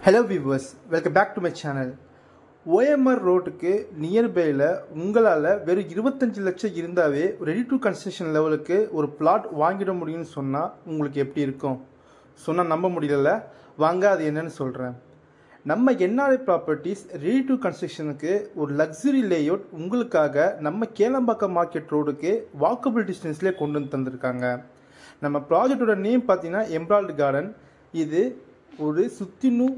Hello viewers, welcome back to my channel. OMR ரோட்டுக்கு நியர்பையில் உங்களால் வெறும் 25 லட்சம் இருந்தாவே ரெடி டு கன்ஸ்ட்ரக்ஷன் லெவலுக்கு ஒரு பிளாட் வாங்கிட முடியும்னு சொன்னால் உங்களுக்கு எப்படி இருக்கும்? சொன்னால் நம்ப முடியல. வாங்க அது என்னன்னு சொல்கிறேன். நம்ம என்ஆர்ஐ ப்ராப்பர்ட்டிஸ் ரெடி டு கன்ஸ்ட்ரக்ஷனுக்கு ஒரு லக்ஸுரி லேஅவுட் உங்களுக்காக நம்ம கேளம்பாக்கம் மார்க்கெட் ரோடுக்கு வாக்கபிள் டிஸ்டன்ஸ்லேயே கொண்டு வந்து தந்திருக்காங்க. நம்ம ப்ராஜெக்டோட நேம் பார்த்தீங்கன்னா எம்ரால்டு கார்டன். இது ஒரு சுத்தினும்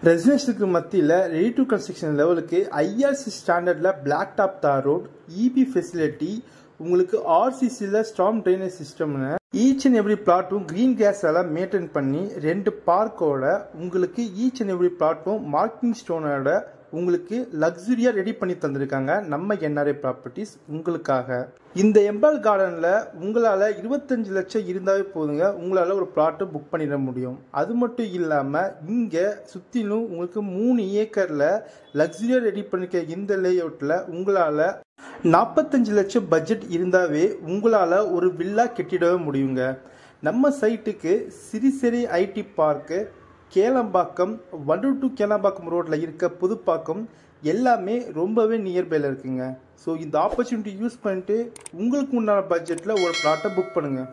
ரெசிடென்ஷியலுக்கு மத்தியில் ரெடி டு கன்ஸ்ட்ரக்ஷன் லெவலுக்கு ஐஆர்சி ஸ்டாண்டர்டில் black top tar road, EB facility, உங்களுக்கு ஆர்சிசியில் ஸ்ட்ராங் ட்ரைனேஜ் சிஸ்டம்னு ஈச் அண்ட் எவ்ரி பிளாட்டும் க்ரீன் கேஸால் மெயின்டைன் பண்ணி 2 பார்க்கோட உங்களுக்கு ஈச் அண்ட் எவ்ரி பிளாட்டும் மார்க்கிங் ஸ்டோனோட உங்களுக்கு லக்ஸுரியாக ரெடி பண்ணி தந்திருக்காங்க நம்ம என்ஆர்ஐ ப்ராப்பர்ட்டிஸ் உங்களுக்காக. இந்த எம்பால் கார்டனில் உங்களால் 25 லட்சம் இருந்தாவே போதுங்க, உங்களால் ஒரு பிளாட்டை புக் பண்ணிட முடியும். அது மட்டும் இல்லாமல் இங்கே சுற்றிலும் உங்களுக்கு 3 ஏக்கரில் லக்ஸுரியாக ரெடி பண்ணிக்க இந்த லேஅவுட்டில் உங்களால் 45 லட்சம் பட்ஜெட் இருந்தாவே உங்களால் ஒரு வில்லா கட்டிடவே முடியுங்க. நம்ம சைட்டுக்கு சிறிசேரி ஐடி பார்க்கு, கேளம்பாக்கம் 1 கேளம்பாக்கம் ரோட்டில் இருக்க புதுப்பாக்கம் எல்லாமே ரொம்பவே நியர்பையில் இருக்குங்க. ஸோ இந்த ஆப்பர்ச்சுனிட்டி யூஸ் பண்ணிட்டு உங்களுக்கு உண்டான பட்ஜெட்டில் ஒரு பிளாட்டை புக் பண்ணுங்கள்.